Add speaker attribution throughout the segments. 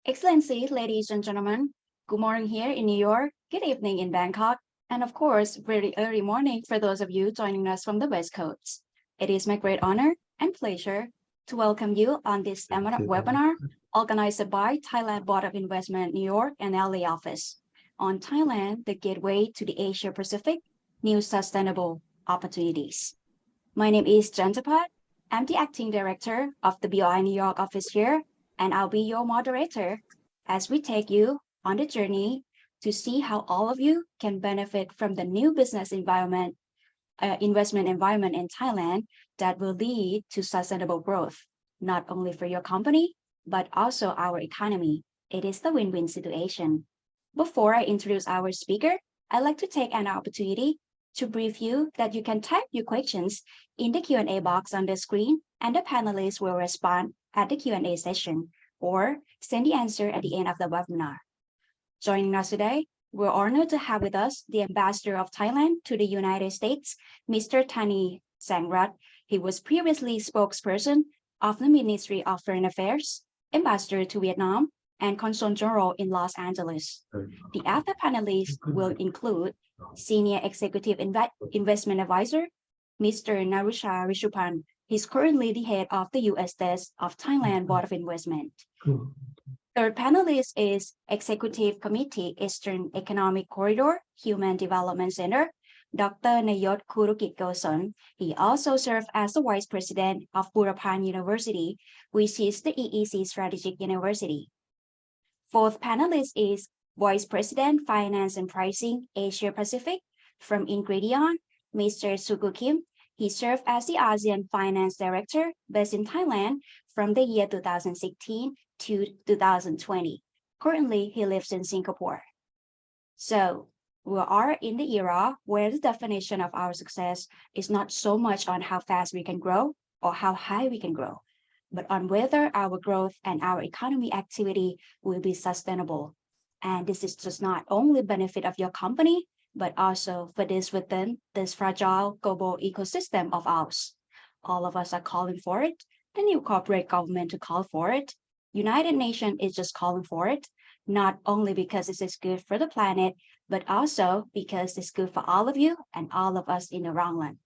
Speaker 1: Excellencies, ladies and gentlemen, good morning here in New York, good evening in Bangkok, and of course, very early morning for those of you joining us from the West Coast. It is my great honor and pleasure to welcome you on this webinar organized by Thailand Board of Investment New York and LA office on Thailand, the gateway to the Asia Pacific, new sustainable opportunities. My name is Jantapat. I'm the acting director of the BOI New York office here, and I'll be your moderator as we take you on the journey to see how all of you can benefit from the new business environment, investment environment in Thailand that will lead to sustainable growth, not only for your company, but also our economy. It is the win-win situation. Before I introduce our speaker, I'd like to take an opportunity to brief you that you can type your questions in the Q&A box on the screen, and the panelists will respond at the Q&A session or send the answer at the end of the webinar. Joining us today, we're honored to have with us the Ambassador of Thailand to the United States, Mr. Thani Sangrat. He was previously spokesperson of the Ministry of Foreign Affairs, Ambassador to Vietnam, and Consul General in Los Angeles. The other panelists will include Senior Executive Investment Advisor, Mr. Narusha Rishupan. He's currently the head of the U.S. Desk of Thailand Board of Investment. Third panelist is Executive Committee Eastern Economic Corridor Human Development Center, Dr. Nayot Kurukit Goson. He also served as the Vice President of Buraphan University, which is the EEC Strategic University. Fourth panelist is Vice President Finance and Pricing Asia Pacific from Ingredion, Mr. Suku Kim. He served as the ASEAN Finance Director based in Thailand from the year 2016 to 2020. Currently, he lives in Singapore. So we are in the era where the definition of our success is not so much on how fast we can grow or how high we can grow, but on whether our growth and our economy activity will be sustainable. And this is just not only benefit of your company, but also for this within this fragile global ecosystem of ours. All of us are calling for it, the new corporate government to call for it. United Nations is just calling for it, not only because this is good for the planet, but also because it's good for all of you and all of us in the long run.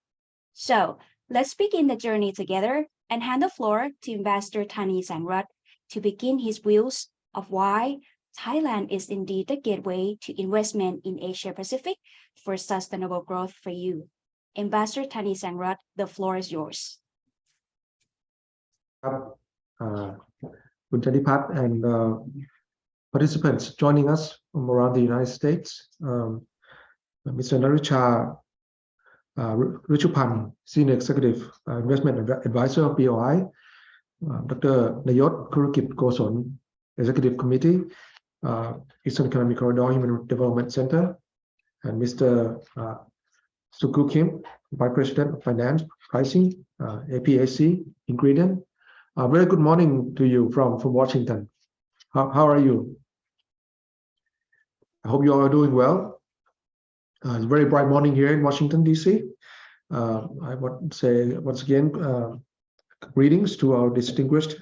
Speaker 1: So let's begin the journey together and hand the floor to Ambassador Thani Sangrat to begin his views of why Thailand is indeed the gateway to investment in Asia Pacific for sustainable growth for you. Ambassador Thani Sangrat, the floor is yours.
Speaker 2: คุณชนิพัฒน์ and participants joining us from around the United States, Mr. Narusha Rishupan, Senior Executive Investment Advisor of BOI, Dr. Nayot Kurukit Goson, Executive Committee, Eastern Economic Corridor Human Development Center, and Mr. Suku Kim, Vice President of Finance Pricing, APAC Ingredient. Very good morning to you from Washington. How are you? I hope you all are doing well. It's a very bright morning here in Washington, D.C. I want to say once again, greetings to our distinguished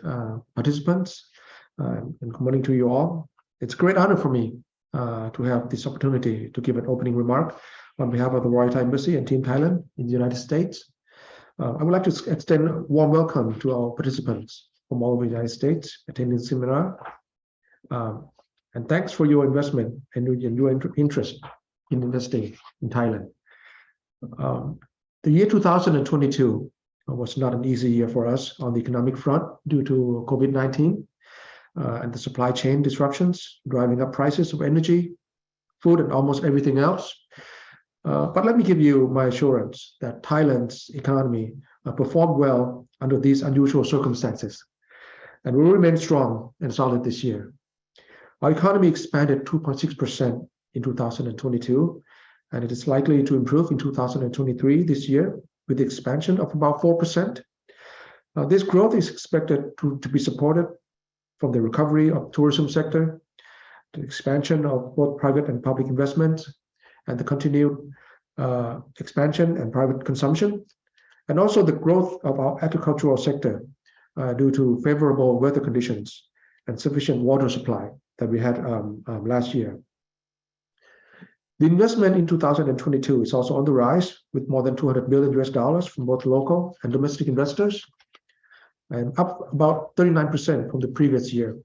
Speaker 2: participants, and good morning to you all. It's a great honor for me to have this opportunity to give an opening remark on behalf of the Royal Thai Embassy and Team Thailand in the United States. I would like to extend a warm welcome to our participants from all over the United States attending the seminar. And thanks for your investment and your interest in investing in Thailand. The year 2022 was not an easy year for us on the economic front due to COVID-19 and the supply chain disruptions, driving up prices of energy, food, and almost everything else. But let me give you my assurance that Thailand's economy performed well under these unusual circumstances and will remain strong and solid this year. Our economy expanded 2.6% in 2022, and it is likely to improve in 2023 this year with the expansion of about 4%. This growth is expected to be supported from the recovery of tourism sector, the expansion of both private and public investments, and the continued expansion and private consumption, and also the growth of our agricultural sector due to favorable weather conditions and sufficient water supply that we had last year. The investment in 2022 is also on the rise, with more than $200 billion from both local and domestic investors, and up about 39% from the previous year,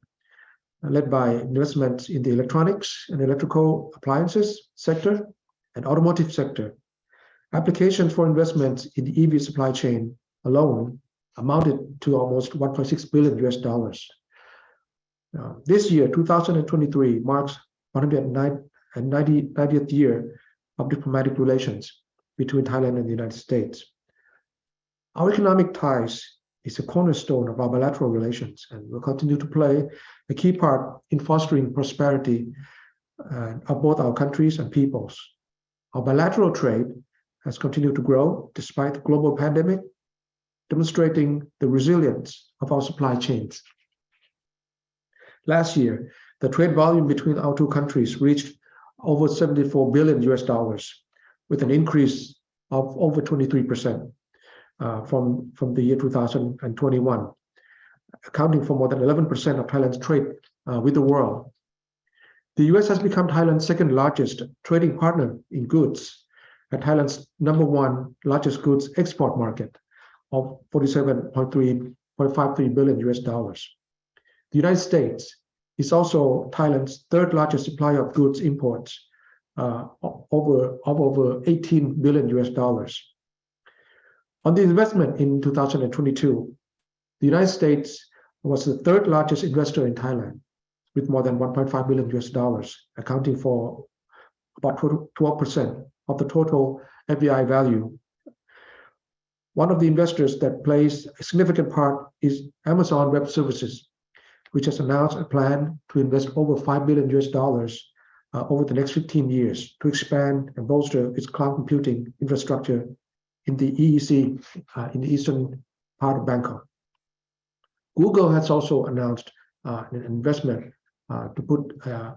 Speaker 2: led by investments in the electronics and electrical appliances sector and automotive sector. Applications for investments in the EV supply chain alone amounted to almost $1.6 billion. This year, 2023, marks 190th year of diplomatic relations between Thailand and the United States. Our economic ties is a cornerstone of our bilateral relations and will continue to play a key part in fostering prosperity of both our countries and peoples. Our bilateral trade has continued to grow despite the global pandemic, demonstrating the resilience of our supply chains. Last year, the trade volume between our two countries reached over $74 billion, with an increase of over 23% from the year 2021, accounting for more than 11% of Thailand's trade with the world. The US has become Thailand's second largest trading partner in goods and Thailand's #1 largest goods export market of $47.53 billion. The United States is also Thailand's third largest supplier of goods imports, over $18 billion. On the investment in 2022, the United States was the third largest investor in Thailand, with more than $1.5 billion, accounting for about 12% of the total FDI value. One of the investors that plays a significant part is Amazon Web Services, which has announced a plan to invest over $5 billion over the next 15 years to expand and bolster its cloud computing infrastructure in the EEC, in the eastern part of Bangkok. Google has also announced an investment to put a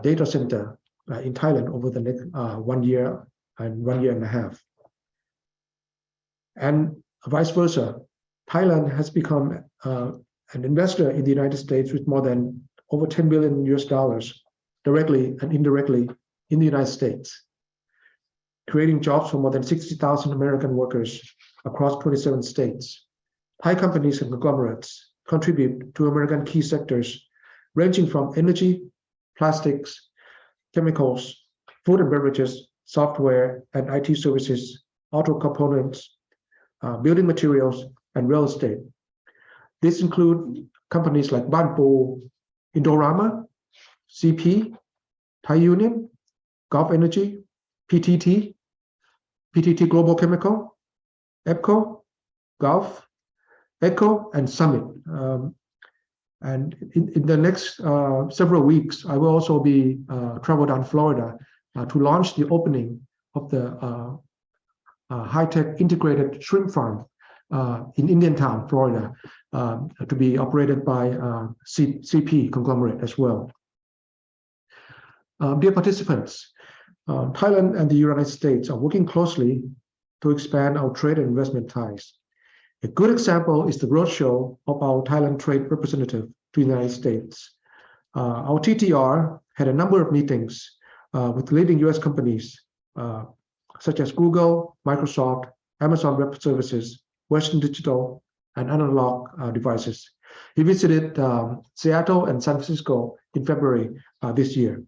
Speaker 2: data center in Thailand over the next 1 year and 1.5 years. And vice versa, Thailand has become an investor in the United States with more than over $10 billion directly and indirectly in the United States, creating jobs for more than 60,000 American workers across 27 states. Thai companies and conglomerates contribute to American key sectors ranging from energy, plastics, chemicals, food and beverages, software and IT services, auto components, building materials, and real estate. These include companies like Banpo, Indorama, CP, Thai Union, Gulf Energy, PTT, PTT Global Chemical, EPCO, Gulf, ECO, and Summit. And in the next several weeks, I will also be travel down Florida to launch the opening of the high-tech integrated shrimp farm in Indiantown, Florida, to be operated by CP conglomerate as well. Dear participants, Thailand and the United States are working closely to expand our trade and investment ties. A good example is the roadshow of our Thailand trade representative to the United States. Our TTR had a number of meetings with leading US companies such as Google, Microsoft, Amazon Web Services, Western Digital, and Analog Devices. He visited Seattle and San Francisco in February this year.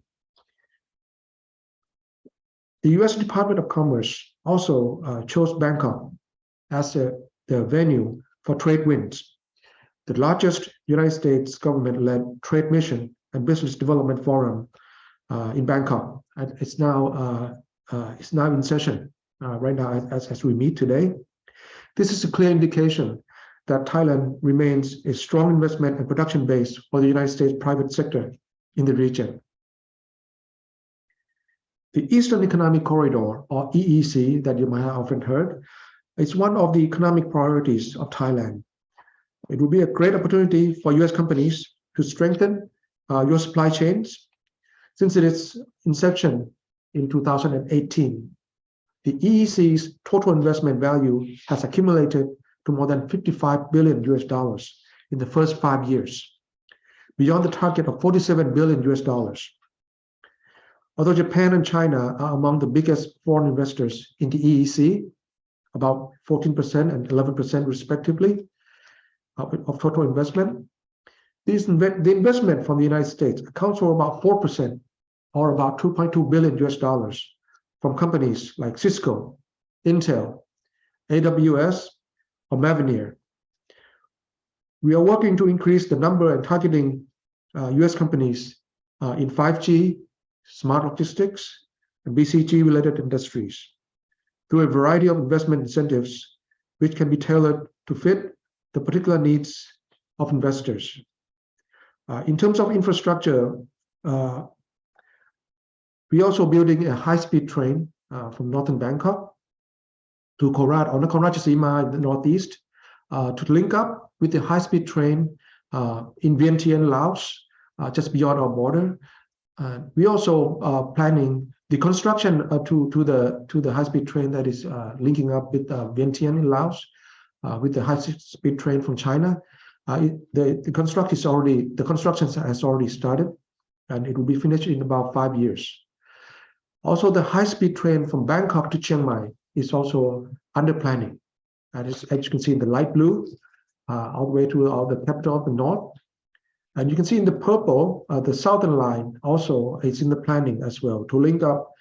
Speaker 2: The US Department of Commerce also chose Bangkok as the venue for Trade Winds, the largest United States government-led trade mission and business development forum in Bangkok. And it's now in session right now as we meet today. This is a clear indication that Thailand remains a strong investment and production base for the United States private sector in the region. The Eastern Economic Corridor, or EEC, that you might have often heard, is one of the economic priorities of Thailand. It will be a great opportunity for US companies to strengthen your supply chains. Since its inception in 2018, the EEC's total investment value has accumulated to more than $55 billion in the first 5 years. beyond the target of 47 billion US dollars. Although Japan and China are among the biggest foreign investors in the EEC, about 14% and 11% respectively of total investment, the investment from the United States accounts for about 4%, or about 2.2 billion US dollars, from companies like Cisco, Intel, AWS, or Mavenir. We are working to increase the number and targeting US companies in 5G, smart logistics, and BCG-related industries through a variety of investment incentives which can be tailored to fit the particular needs of investors. In terms of infrastructure, we're also building a high-speed train from northern Bangkok to Korat, on the Konrachasima in the northeast, to link up with the high-speed train in Vientiane, Laos, just beyond our border. We also are planning the construction to the high-speed train that is linking up with Vientiane in Laos, with the high-speed train from China. The construction has already started, and it will be finished in about 5 years. Also, the high-speed train from Bangkok to Chiang Mai is also under planning. And as you can see in the light blue, all the way to the capital of the north. And you can see in the purple, the southern line also is in the planning as well to link up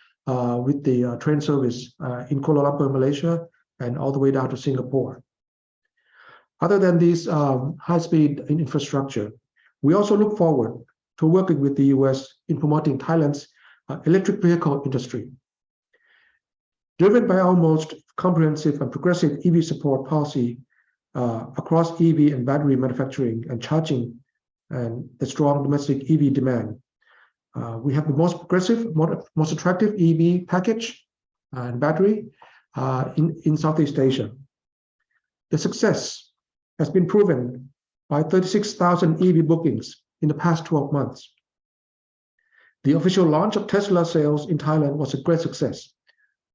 Speaker 2: with the train service in Kuala Lumpur, Malaysia, and all the way down to Singapore. Other than these high-speed infrastructure, we also look forward to working with the US in promoting Thailand's electric vehicle industry. Driven by our most comprehensive and progressive EV support policy across EV and battery manufacturing and charging, and the strong domestic EV demand, we have the most progressive, most attractive EV package and battery in Southeast Asia. The success has been proven by 36,000 EV bookings in the past 12 months. The official launch of Tesla sales in Thailand was a great success,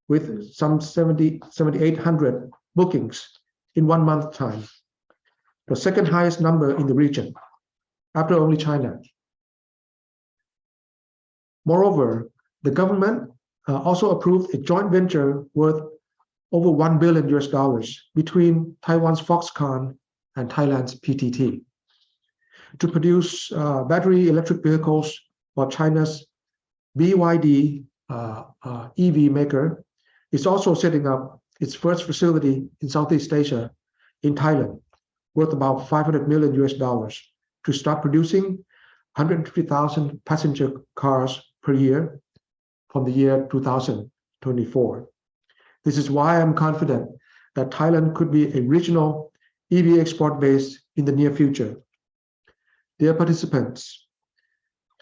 Speaker 2: with some 7,800 bookings in 1 month's time, the second highest number in the region, after only China. Moreover, the government also approved a joint venture worth over 1 billion US dollars between Taiwan's Foxconn and Thailand's PTT to produce battery electric vehicles, while China's BYD EV maker is also setting up its first facility in Southeast Asia in Thailand, worth about 500 million US dollars, to start producing 150,000 passenger cars per year from the year 2024. This is why I'm confident that Thailand could be a regional EV export base in the near future. Dear participants,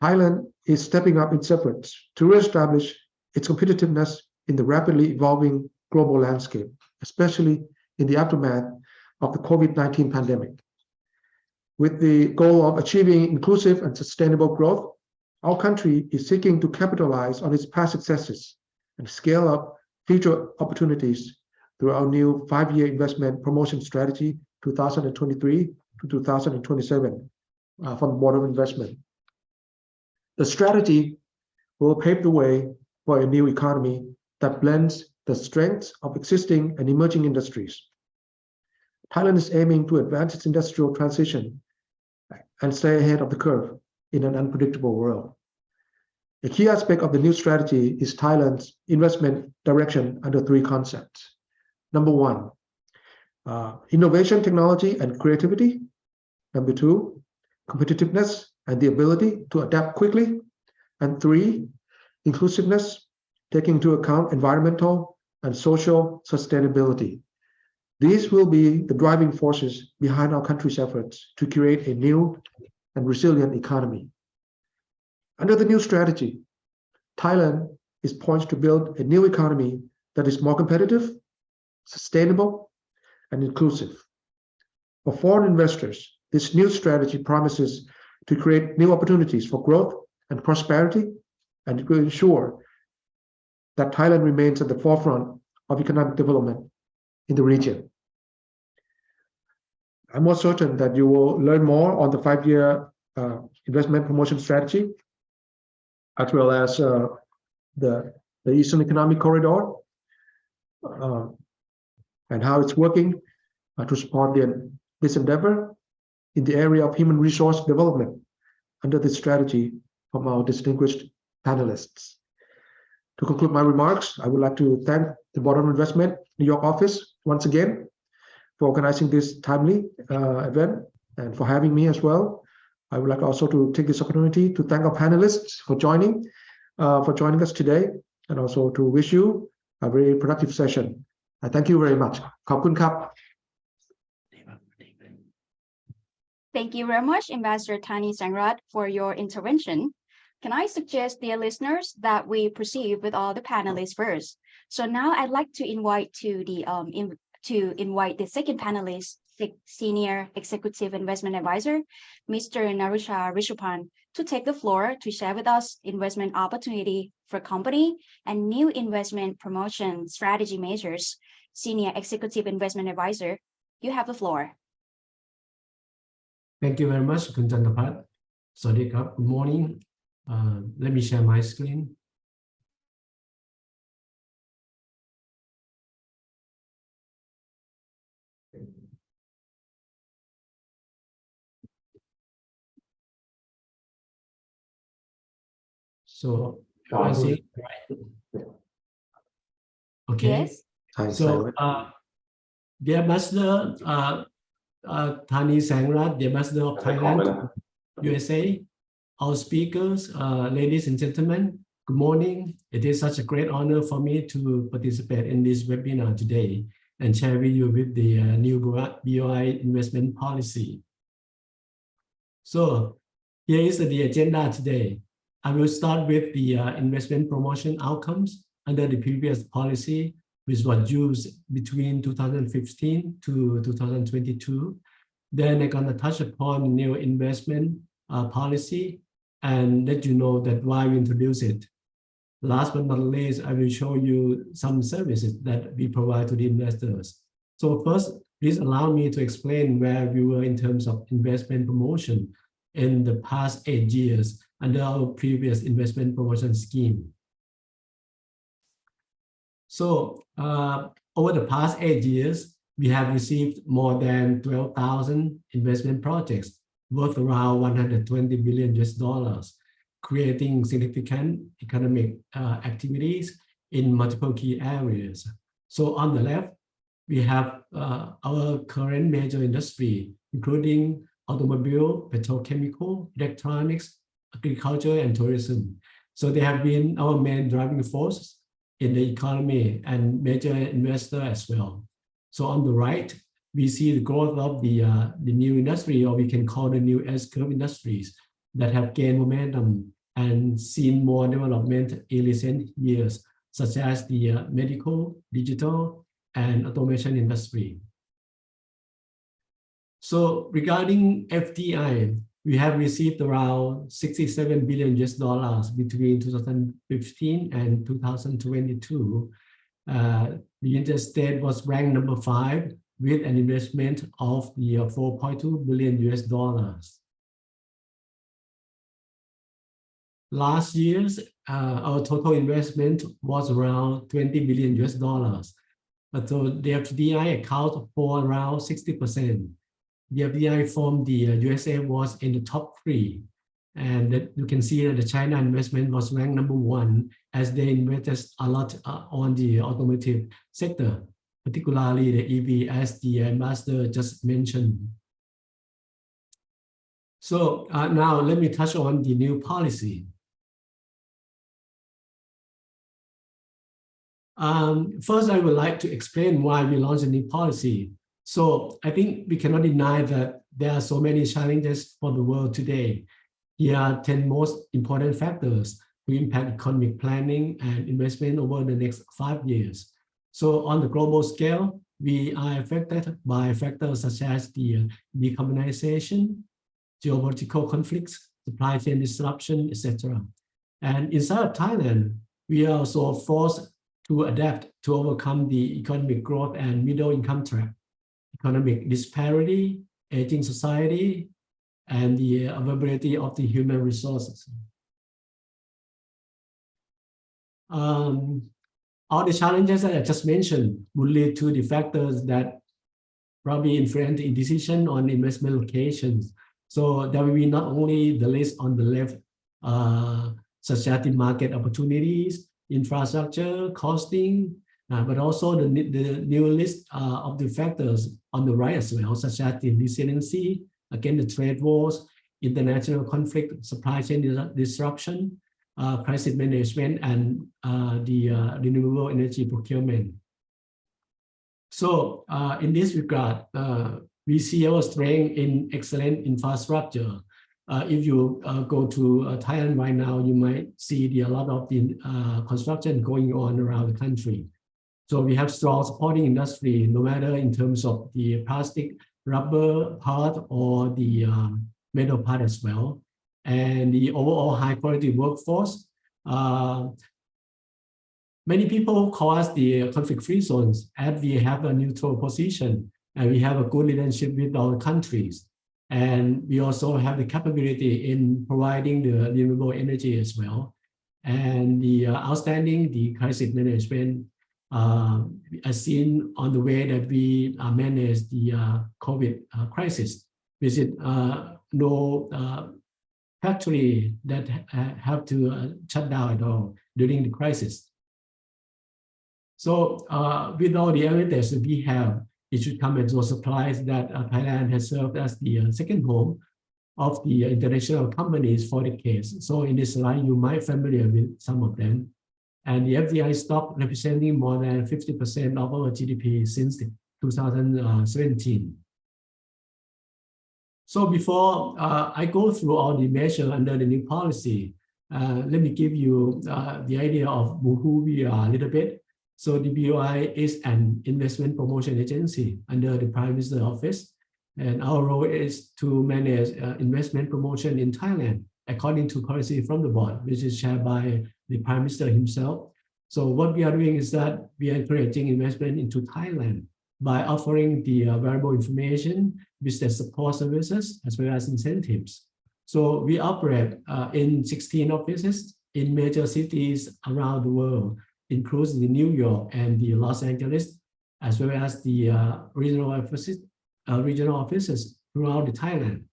Speaker 2: Thailand is stepping up its efforts to reestablish its competitiveness in the rapidly evolving global landscape, especially in the aftermath of the COVID-19 pandemic. With the goal of achieving inclusive and sustainable growth, our country is seeking to capitalize on its past successes and scale up future opportunities through our new 5-year investment promotion strategy, 2023 to 2027, from the Board of Investment. The strategy will pave the way for a new economy that blends the strengths of existing and emerging industries. Thailand is aiming to advance its industrial transition and stay ahead of the curve in an unpredictable world. A key aspect of the new strategy is Thailand's investment direction under 3 concepts. Number 1, innovation, technology, and creativity. Number 2, competitiveness and the ability to adapt quickly. And 3, inclusiveness, taking into account environmental and social sustainability. These will be the driving forces behind our country's efforts to create a new and resilient economy. Under the new strategy, Thailand is poised to build a new economy that is more competitive, sustainable, and inclusive. For foreign investors, this new strategy promises to create new opportunities for growth and prosperity, and it will ensure that Thailand remains at the forefront of economic development in the region. I'm more certain that you will learn more on the 5-year investment promotion strategy, as well as the Eastern Economic Corridor, and how it's working to support this endeavor in the area of human resource development under this strategy from our distinguished panelists. To conclude my remarks, I would like to thank the Board of Investment New York office once again for organizing this timely event and for having me as well. I would like also to take this opportunity to thank our panelists for joining us today, and also to wish you a very productive session. I thank you very much. ขอบคุณครับ
Speaker 1: Thank you very much, Ambassador Thani Sangrat, for your intervention. Can I suggest, dear listeners, that we proceed with all the panelists first? So now I'd like to invite the second panelist, Senior Executive Investment Advisor, Mr. Narusha Rishupan, to take the floor to share with us investment opportunity for company and new investment promotion strategy measures. Senior Executive Investment Advisor, you have the floor.
Speaker 3: Thank you very much, Kun Chantapat. Sawasdee krab. Good morning. Let me share my screen. So, I see, right? Okay.
Speaker 1: Yes.
Speaker 3: So, the Ambassador Thani Sangrat, the Ambassador of Thailand, USA, our speakers, ladies and gentlemen, good morning. It is such a great honor for me to participate in this webinar today and share with you with the new BOI investment policy. So here is the agenda today. I will start with the investment promotion outcomes under the previous policy, which was used between 2015 to 2022. Then I'm going to touch upon the new investment policy and let you know that why we introduce it. Last but not least, I will show you some services that we provide to the investors. So first, please allow me to explain where we were in terms of investment promotion in the past 8 years under our previous investment promotion scheme. So over the past 8 years, we have received more than 12,000 investment projects worth around $120 billion, creating significant economic activities in multiple key areas. So on the left, we have our current major industry, including automobile, petrochemical, electronics, agriculture, and tourism. So they have been our main driving force in the economy and major investor as well. So on the right, we see the growth of the new industry, or we can call the new S-curve industries that have gained momentum and seen more development in recent years, such as the medical, digital, and automation industry. So regarding FDI, we have received around $67 billion between 2015 and 2022. The United States was ranked number 5 with an investment of the $4.2 billion. Last year's our total investment was around $20 billion. So the FDI accounts for around 60%. The FDI from the USA was in the top 3. And you can see that the China investment was ranked number 1 as they invested a lot on the automotive sector, particularly the EV, as the ambassador just mentioned. So now let me touch on the new policy. First, I would like to explain why we launched a new policy. So I think we cannot deny that there are so many challenges for the world today. Here are 10 most important factors to impact economic planning and investment over the next 5 years. So on the global scale, we are affected by factors such as the decarbonization, geopolitical conflicts, supply chain disruption, etc. And inside of Thailand, we are also forced to adapt to overcome the economic growth and middle income trap, economic disparity, aging society, and the availability of the human resources. All the challenges that I just mentioned will lead to the factors that probably influence the decision on investment locations. So there will be not only the list on the left, such as the market opportunities, infrastructure, costing, but also the new list of the factors on the right as well, such as the resiliency against the trade wars, international conflict, supply chain disruption, crisis management, and the renewable energy procurement. So in this regard, we see our strength in excellent infrastructure. If you go to Thailand right now, you might see a lot of the construction going on around the country. So we have strong supporting industry, no matter in terms of the plastic, rubber part, or the metal part as well. And the overall high quality workforce. Many people call us the conflict-free zones, as we have a neutral position and we have a good relationship with our countries. And we also have the capability in providing the renewable energy as well. And the outstanding, the crisis management, as seen on the way that we manage the COVID crisis, visit no factory that have to shut down at all during the crisis. So with all the evidence that we have, it should come as no surprise that Thailand has served as the second home of the international companies for decades. So in this slide, you might be familiar with some of them. And the FDI stock representing more than 50% of our GDP since 2017. So before I go through all the measures under the new policy, let me give you the idea of who we are a little bit. So the BOI is an investment promotion agency under the Prime Minister's office. And our role is to manage investment promotion in Thailand according to policy from the board, which is chaired by the Prime Minister himself. So what we are doing is that we are encouraging investment into Thailand by offering the valuable information, business support services, as well as incentives. So we operate in 16 offices in major cities around the world, including the New York and the Los Angeles, as well as the regional offices throughout the Thailand.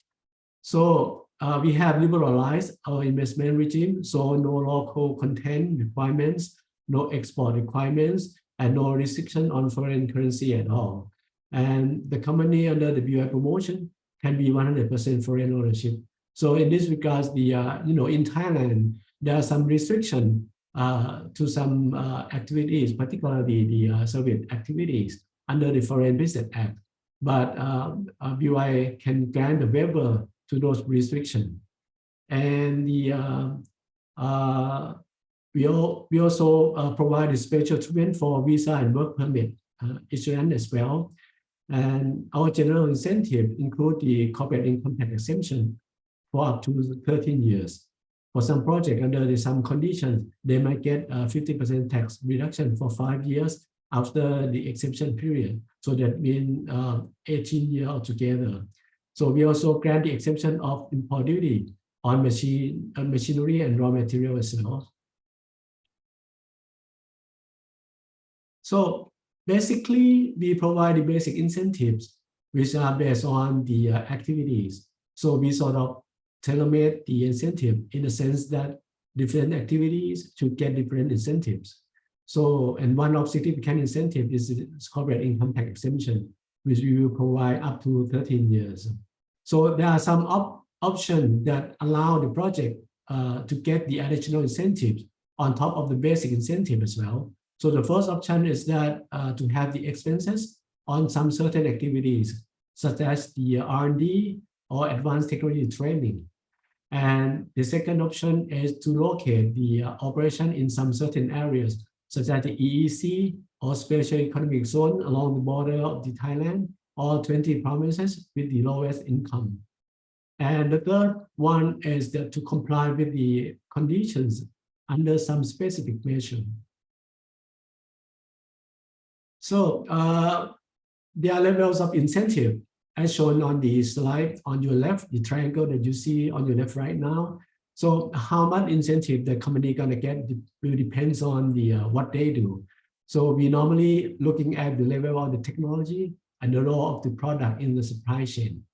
Speaker 3: So we have liberalized our investment regime, so no local content requirements, no export requirements, and no restriction on foreign currency at all. And the company under the BOI promotion can be 100% foreign ownership. So in this regards, the in Thailand, there are some restriction to some activities, particularly the service activities under the Foreign Business Act. But BOI can grant a waiver to those restrictions. And we also provide a special treatment for visa and work permit issuance as well. And our general incentive include the corporate income tax exemption for up to 13 years. For some projects under some conditions, they might get a 50% tax reduction for 5 years after the exemption period. So that means 18 years altogether. So we also grant the exemption of import duty on machinery and raw material as well. So basically, we provide the basic incentives, which are based on the activities. So we sort of tailor-made the incentive in the sense that different activities should get different incentives. So, and one of significant incentive is corporate income tax exemption, which we will provide up to 13 years. So there are some options that allow the project to get the additional incentives on top of the basic incentive as well. So the first option is that to have the expenses on some certain activities, such as the R&D or advanced technology training. And the second option is to locate the operation in some certain areas, such as the EEZ or Special Economic Zone along the border of the Thailand, or 20 provinces with the lowest income. And the third one is that to comply with the conditions under some specific measure. So there are levels of incentive as shown on the slide on your left, the triangle that you see on your left right now. So how much incentive the company gonna get will depends on the what they do. So we normally looking at the level of the technology and the role of the product in the supply chain.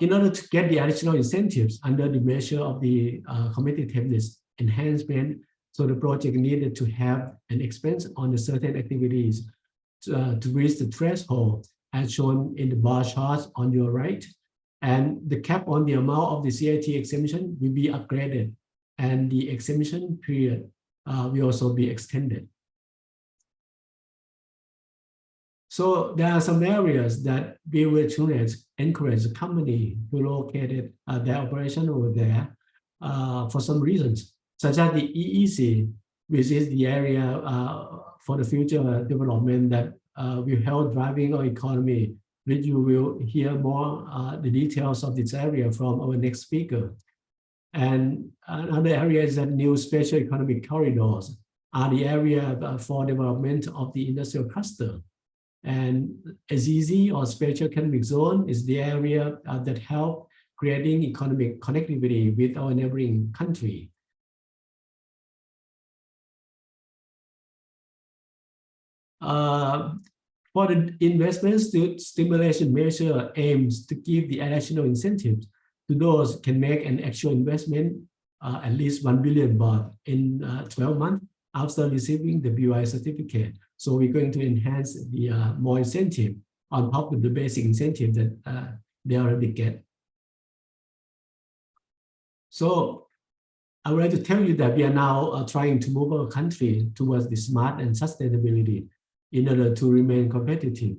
Speaker 3: In order to get the additional incentives under the measure of the competitiveness enhancement, so the project needed to have an expense on the certain activities to reach the threshold as shown in the bar charts on your right. And the cap on the amount of the CIT exemption will be upgraded, and the exemption period will also be extended. So there are some areas that we will encourage the company to locate their operation over there for some reasons, such as the EEC, which is the area for the future development that will help driving our economy, which you will hear more the details of this area from our next speaker. And another area is that new special economic corridors are the area for development of the industrial cluster. And SEZ or special economic zone is the area that help creating economic connectivity with our neighboring country. For the investment stimulation measure aims to give the additional incentives to those who can make an actual investment at least 1 billion baht in 12 months after receiving the BOI certificate. So we're going to enhance the more incentive on top of the basic incentive that they already get. So I would like to tell you that we are now trying to move our country towards the smart and sustainability in order to remain competitive.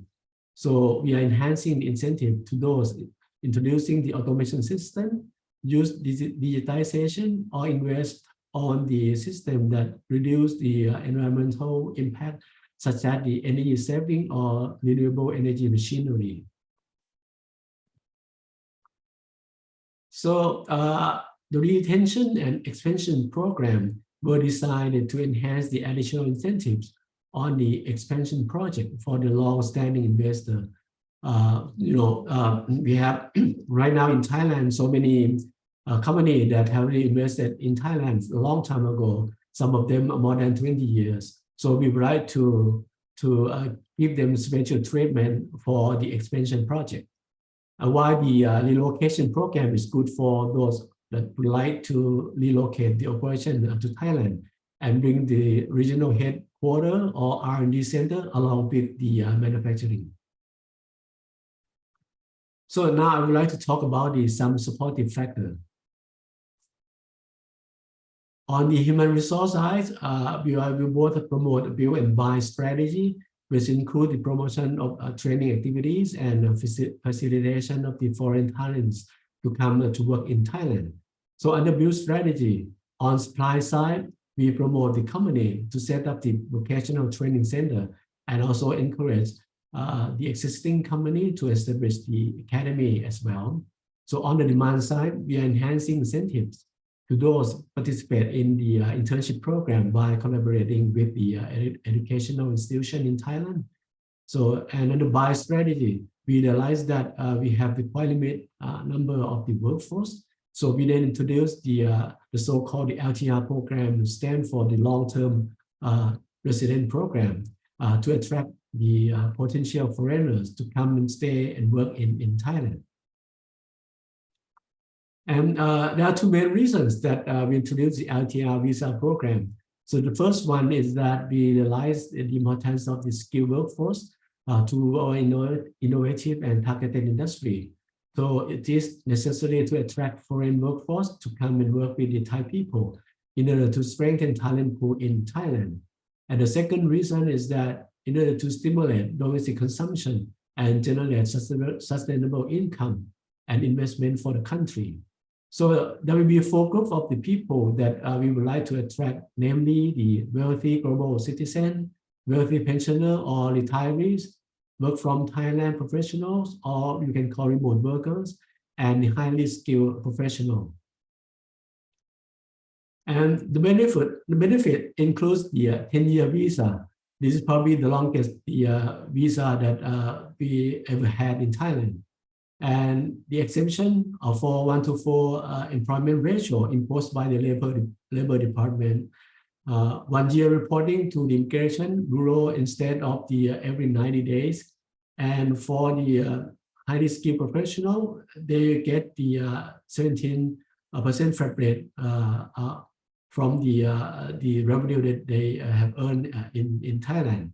Speaker 3: So we are enhancing the incentive to those introducing the automation system, use digitization, or invest on the system that reduce the environmental impact, such as the energy saving or renewable energy machinery. So the retention and expansion program were designed to enhance the additional incentives on the expansion project for the long-standing investor. We have right now in Thailand so many companies that have really invested in Thailand a long time ago, some of them more than 20 years. So we would like to give them special treatment for the expansion project. While the relocation program is good for those that would like to relocate the operation to Thailand and bring the regional headquarters or R&D center along with the manufacturing. So now I would like to talk about some supportive factors. On the human resource side, we will both promote a build and buy strategy, which include the promotion of training activities and facilitation of the foreign talents to come to work in Thailand. So under build strategy, on supply side, we promote the company to set up the vocational training center and also encourage the existing company to establish the academy as well. So on the demand side, we are enhancing incentives to those participate in the internship program by collaborating with the educational institution in Thailand. So, and under buy strategy, we realized that we have the quite limit number of the workforce. So we then introduced the so-called the LTR program, stand for the long-term resident program, to attract the potential foreigners to come and stay and work in Thailand. And there are two main reasons that we introduced the LTR visa program. So the first one is that we realized the importance of the skilled workforce to our innovative and targeted industry. So it is necessary to attract foreign workforce to come and work with the Thai people in order to strengthen talent pool in Thailand. And the second reason is that in order to stimulate domestic consumption and generate sustainable income and investment for the country. So there will be a focus of the people that we would like to attract, namely the wealthy global citizen, wealthy pensioner or retirees, work from Thailand professionals, or you can call remote workers, and highly skilled professionals. And the benefit includes the 10-year visa This is probably the longest visa that we ever had in Thailand. And the exemption for 1-to-4 employment ratio imposed by the Labor Department, 1 year reporting to the Immigration Bureau instead of the every 90 days. And for the highly skilled professional, they get the 17% flat rate from the revenue that they have earned in Thailand,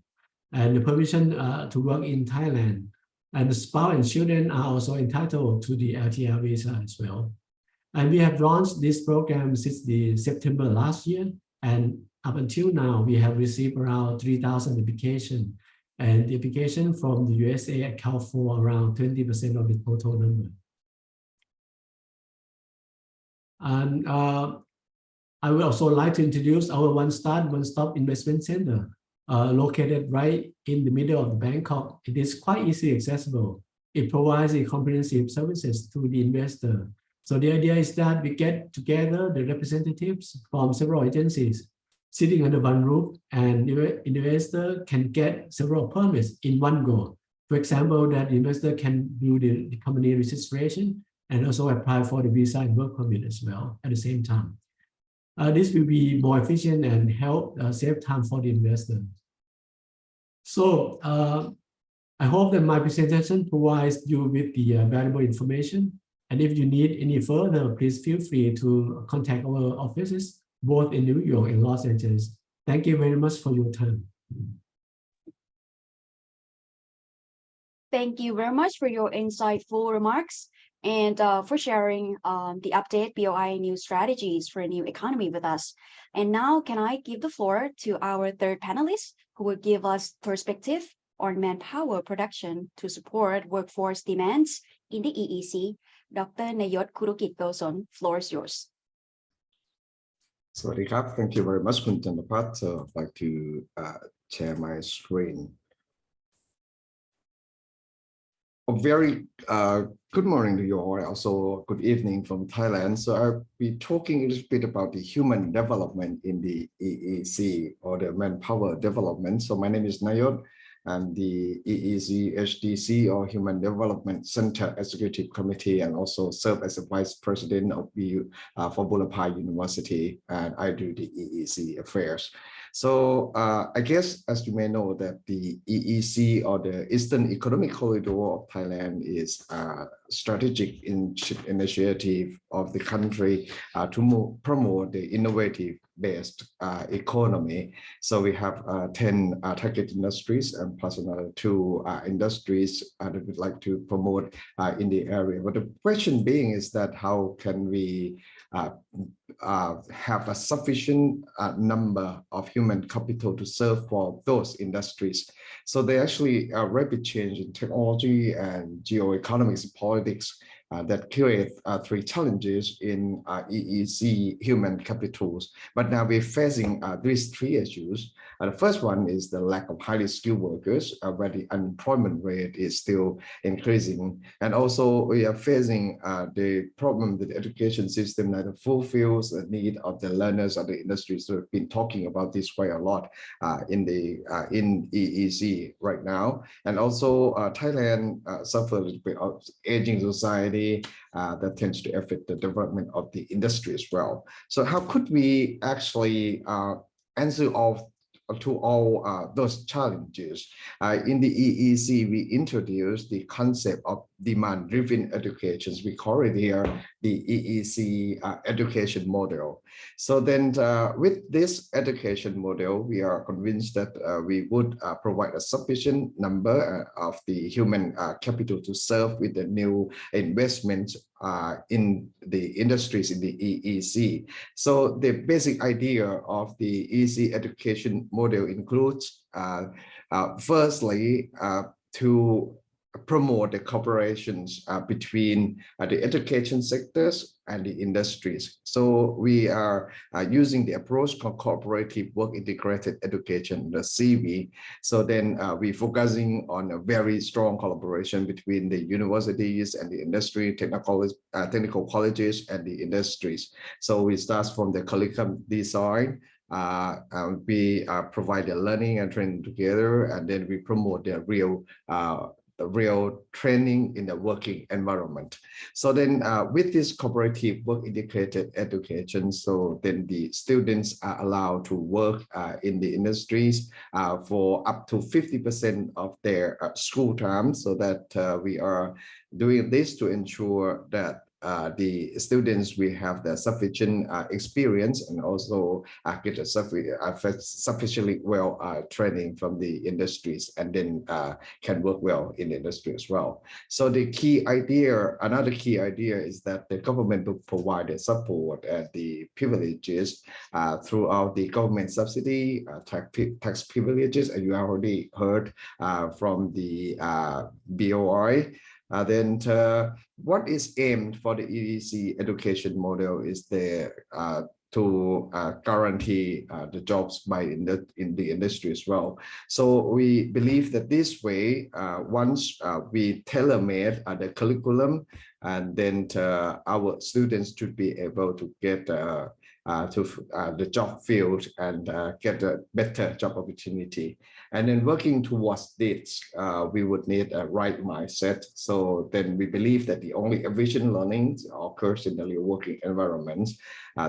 Speaker 3: and the permission to work in Thailand. And the spouse and children are also entitled to the LTR visa as well. And we have launched this program since the September last year, and up until now, we have received around 3,000 applications. And the application from the USA account for around 20% of the total number. And I would also like to introduce our one-stop investment center, located right in the middle of Bangkok. It is quite easily accessible. It provides a comprehensive services to the investor. So the idea is that we get together the representatives from several agencies sitting under one roof, and the investor can get several permits in one go. For example, that the investor can do the company registration and also apply for the visa and work permit as well at the same time. This will be more efficient and help save time for the investor. So I hope that my presentation provides you with the valuable information. And if you need any further, please feel free to contact our offices, both in New York and Los Angeles. Thank you very much for your time.
Speaker 1: Thank you very much for your insightful remarks and for sharing the update BOI new strategies for a new economy with us. And now can I give the floor to our third panelist who will give us perspective on manpower production to support workforce demands in the EEC. Dr. Nayot Kurukit-Goson, floor is yours.
Speaker 4: Sawasdee krap. Thank you very much, Khun Chandapat. So I'd like to share my screen. A very good morning to you all, also good evening from Thailand. So I'll be talking a little bit about the human development in the EEC, or the manpower development. So my name is Nayot. I'm the EEC HDC, or Human Development Center Executive Committee, and also serve as a Vice President of BU for Burapha University, and I do the EEC affairs. So I guess, as you may know, that the EEC, or the Eastern Economic Corridor of Thailand, is a strategic initiative of the country to promote the innovative-based economy. So we have 10 target industries and plus another 2 industries that we'd like to promote in the area. But the question being is that how can we have a sufficient number of human capital to serve for those industries? So they actually rapid change in technology and geoeconomics politics that create 3 challenges in EEC human capitals. But now we're facing these 3 issues. The first one is the lack of highly skilled workers, where the unemployment rate is still increasing. And also we are facing the problem that the education system neither fulfills the need of the learners of the industries. So we've been talking about this quite a lot in EEC right now. And also Thailand suffers a little bit of aging society that tends to affect the development of the industry as well. So how could we actually answer to all those challenges? In the EEC, we introduced the concept of demand-driven educations. We call it here the EEC education model. So then with this education model, we are convinced that we would provide a sufficient number of the human capital to serve with the new investments in the industries in the EEC. So the basic idea of the EEC education model includes, firstly, to promote the cooperations between the education sectors and the industries. So we are using the approach called cooperative work integrated education, the CV. So then we're focusing on a very strong collaboration between the universities and the industry, technical colleges and the industries. So we start from the curriculum design, we provide the learning and training together, and then we promote the real training in the working environment. So then with this cooperative work integrated education, so then the students are allowed to work in the industries for up to 50% of their school time, so that we are doing this to ensure that the students will have the sufficient experience and also get a sufficiently well training from the industries, and then can work well in the industry as well. So the key idea, another key idea, is that the government will provide the support and the privileges throughout the government subsidy, tax privileges, and you already heard from the BOI. Then what is aimed for the EEC education model is to guarantee the jobs in the industry as well. So we believe that this way, once we tailor-made the curriculum, and then our students should be able to get to the job field and get a better job opportunity. And then working towards this, we would need a right mindset. So then we believe that the only efficient learning occurs in the real working environments.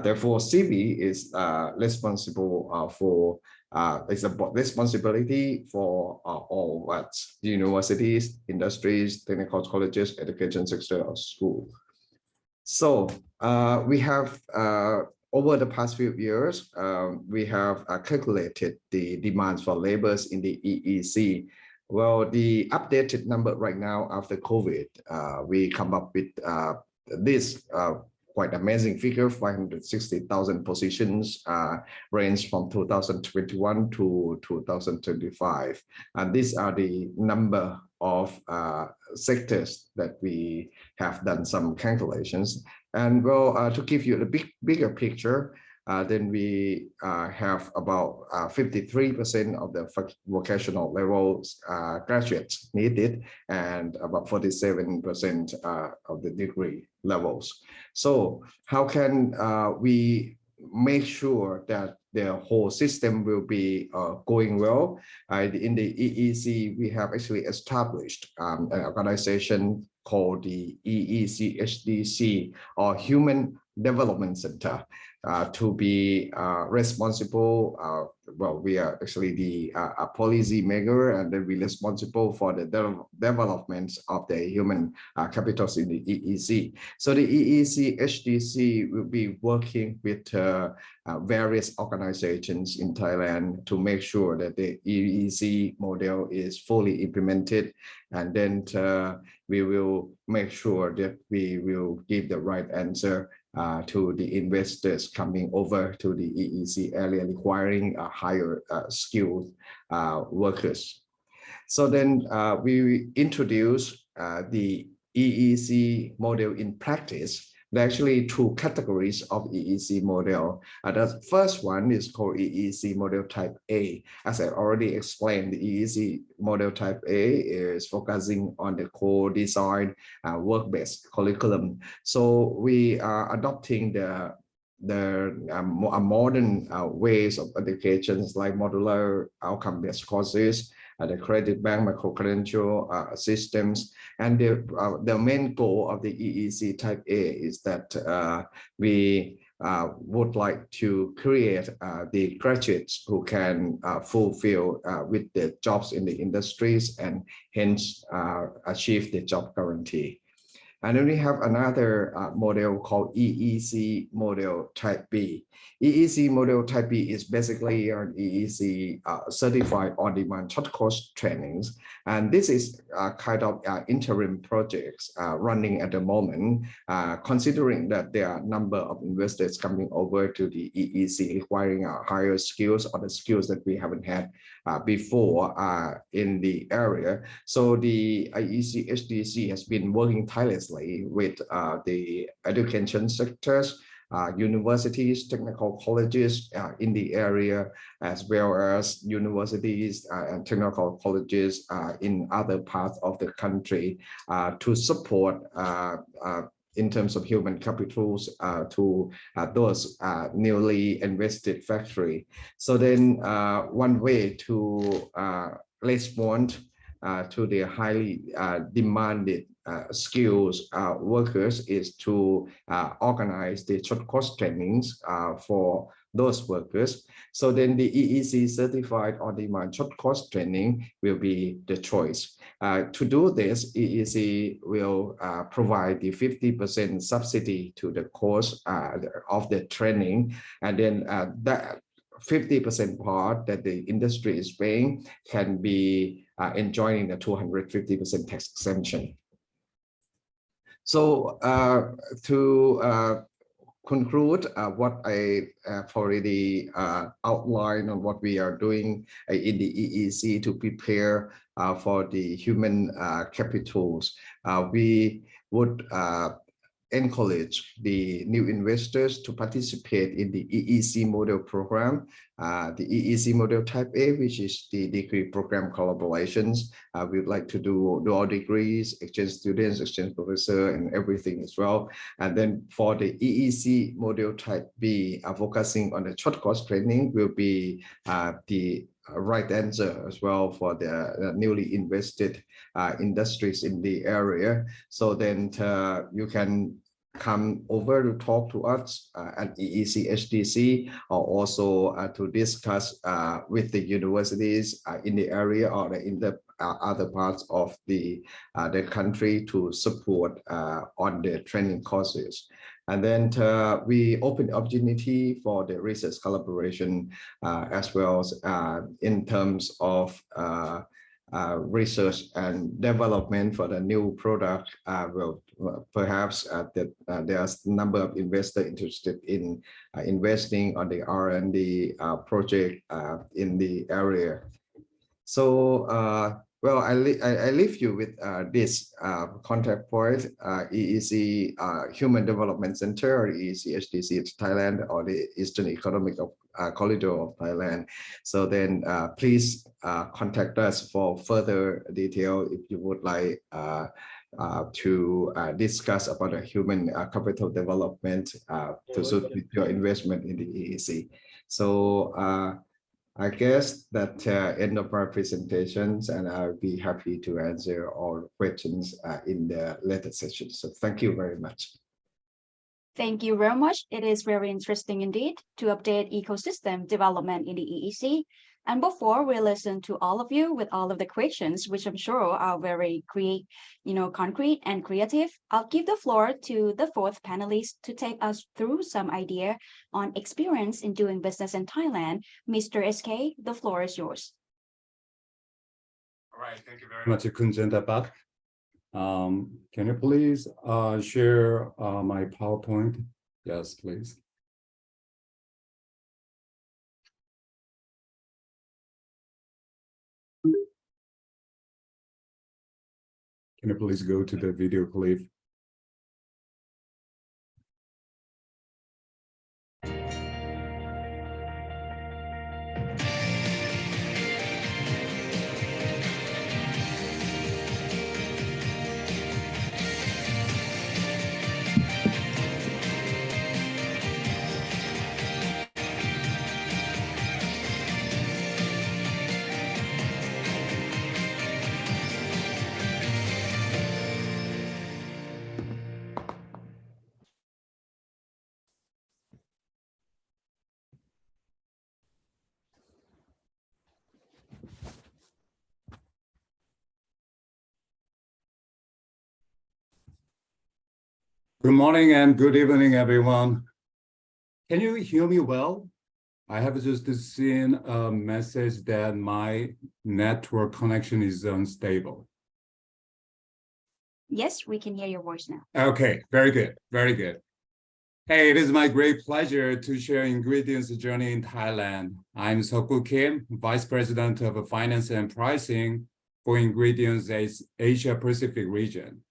Speaker 4: Therefore, CB is responsible for it's a responsibility for all universities, industries, technical colleges, education sector, or school. So we have over the past few years, we have calculated the demands for labors in the EEC. Well, the updated number right now after COVID, we come up with this quite amazing figure: 560,000 positions, range from 2021 to 2025. And these are the number of sectors that we have done some calculations. And well, to give you the bigger picture, then we have about 53% of the vocational levels graduates needed, and about 47% of the degree levels. So how can we make sure that the whole system will be going well? In the EEC, we have actually established an organization called the EEC HDC, or Human Development Center, to be responsible. Well, we are actually the policy maker, and then we're responsible for the development of the human capitals in the EEC. So the EEC HDC will be working with various organizations in Thailand to make sure that the EEC model is fully implemented, and then we will make sure that we will give the right answer to the investors coming over to the EEC area requiring higher skilled workers. So then we introduce the EEC model in practice. There are actually two categories of EEC model. The first one is called EEC model type A. As I already explained, the EEC model type A is focusing on the core design work-based curriculum. So we are adopting the modern ways of educations, like modular outcome-based courses, the credit bank micro-credential systems. And the main goal of the EEC type A is that we would like to create the graduates who can fulfill with the jobs in the industries, and hence achieve the job guarantee. And then we have another model called EEC model type B. EEC model type B is basically an EEC certified on-demand short course trainings. And this is kind of interim projects running at the moment, considering that there are a number of investors coming over to the EEC requiring higher skills, or the skills that we haven't had before in the area. So the EEC HDC has been working tirelessly with the education sectors, universities, technical colleges in the area, as well as universities and technical colleges in other parts of the country, to support in terms of human capitals to those newly invested factory. So then one way to respond to the highly demanded skills workers is to organize the short course trainings for those workers. So then the EEC certified on-demand short course training will be the choice. To do this, EEC will provide the 50% subsidy to the cost of the training, and then that 50% part that the industry is paying can be enjoying the 250% tax exemption. So to conclude what I have already outlined on what we are doing in the EEC to prepare for the human capitals, we would encourage the new investors to participate in the EEC model program, the EEC model type A, which is the degree program collaborations. We would like to do dual degrees, exchange students, exchange professor, and everything as well. And then for the EEC model type B, focusing on the short course training will be the right answer as well for the newly invested industries in the area. So then you can come over to talk to us at EEC HDC, or also to discuss with the universities in the area or in the other parts of the country to support on the training courses. And then we open opportunity for the research collaboration as well as in terms of research and development for the new product. Well, perhaps that there's a number of investors interested in investing on the R&D project in the area. So well, I leave you with this contact point, EEC Human Development Center, or EEC HDC Thailand, or the Eastern Economic Corridor of Thailand. So then please contact us for further detail if you would like to discuss about the human capital development to suit with your investment in the EEC. So I guess that end of our presentations, and I'll be happy to answer all questions in the later session. So thank you very much.
Speaker 1: Thank you very much. It is very interesting indeed to update ecosystem development in the EEC. And before we listen to all of you with all of the questions, which I'm sure are very concrete and creative, I'll give the floor to the fourth panelist to take us through some idea on experience in doing business in Thailand. Mr. SK, the floor is yours.
Speaker 5: All right, thank you very much, Kunjanta. Can you please share my PowerPoint? Yes, please. Can you please go to the video clip? Good morning and good evening, everyone. Can you hear me well? I have just seen a message that my network connection is unstable.
Speaker 1: Yes, we can hear your voice now.
Speaker 5: Okay, very good, very good. Hey, it is my great pleasure to share Ingredients Journey in Thailand. I'm Seokgu Kim, Vice President of Finance and Pricing for Ingredients Asia Pacific region.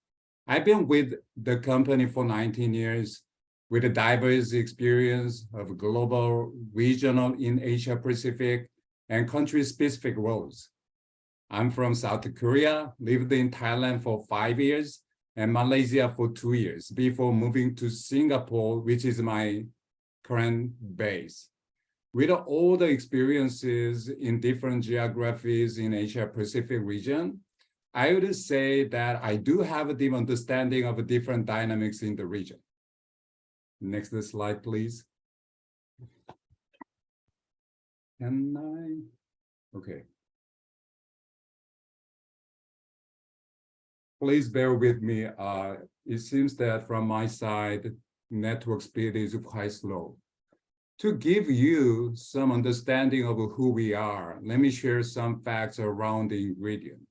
Speaker 5: I've been with the company for 19 years with a diverse experience of global, regional in Asia Pacific and country-specific roles. I'm from South Korea, lived in Thailand for 5 years, and Malaysia for 2 years before moving to Singapore, which is my current base. With all the experiences in different geographies in Asia Pacific region, I would say that I do have a deep understanding of the different dynamics in the region. Next slide, please. Okay. Please bear with me. It seems that from my side, network speed is quite slow. To give you some understanding of who we are, let me share some facts around the ingredient.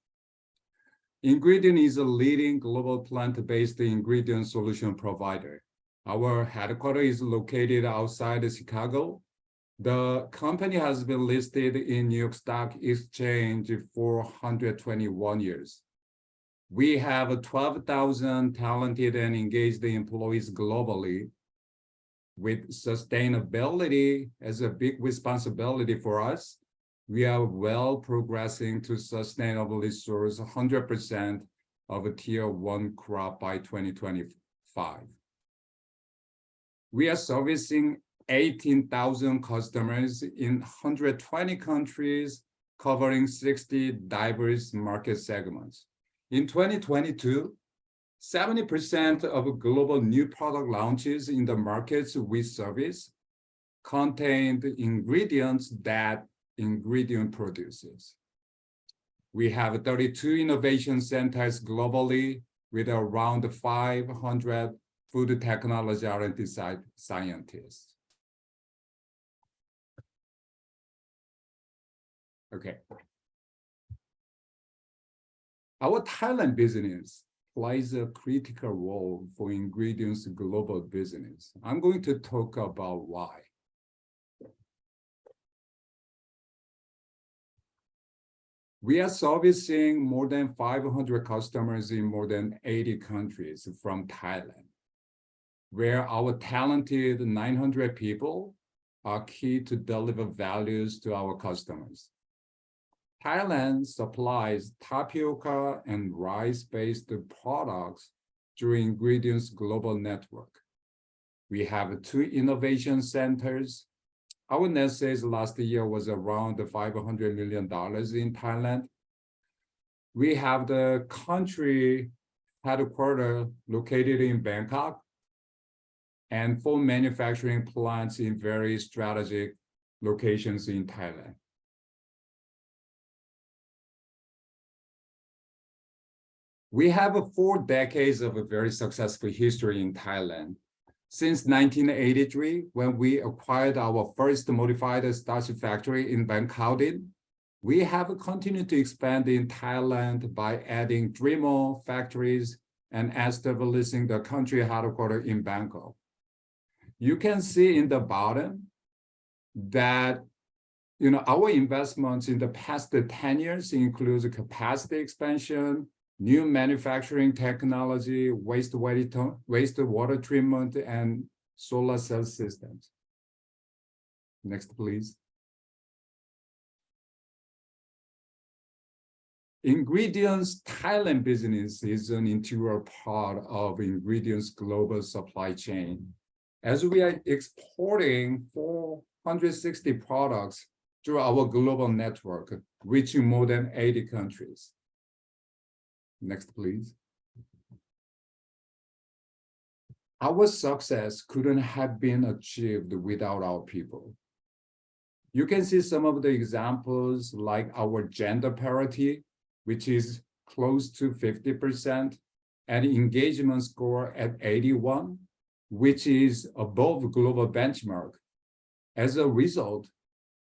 Speaker 5: Ingredient is a leading global plant-based ingredient solution provider. Our headquarters is located outside Chicago. The company has been listed in New York Stock Exchange for 121 years. We have 12,000 talented and engaged employees globally. With sustainability as a big responsibility for us, we are well progressing to sustainably source 100% of a tier 1 crop by 2025. We are servicing 18,000 customers in 120 countries, covering 60 diverse market segments. In 2022, 70% of global new product launches in the markets we service contained ingredients that ingredient produces. We have 32 innovation centers globally with around 500 food technology R&D scientists. Okay. Our Thailand business plays a critical role for ingredients global business. I'm going to talk about why. We are servicing more than 500 customers in more than 80 countries from Thailand, where our talented 900 people are key to deliver values to our customers. Thailand supplies tapioca and rice-based products through Ingredients Global Network. We have 2 innovation centers. Our net sales last year was around $500 million in Thailand. We have the country headquarters located in Bangkok and 4 manufacturing plants in very strategic locations in Thailand. We have 4 decades of a very successful history in Thailand. Since 1983, when we acquired our first modified starch factory in Bangkok, we have continued to expand in Thailand by adding 3 more factories and establishing the country headquarters in Bangkok. You can see in the bottom that our investments in the past 10 years includes capacity expansion, new manufacturing technology, wastewater treatment, and solar cell systems. Next, please. Ingredients Thailand business is an integral part of Ingredients global supply chain, as we are exporting 460 products through our global network, reaching more than 80 countries. Next, please. Our success couldn't have been achieved without our people. You can see some of the examples like our gender parity, which is close to 50%, and engagement score at 81, which is above global benchmark. As a result,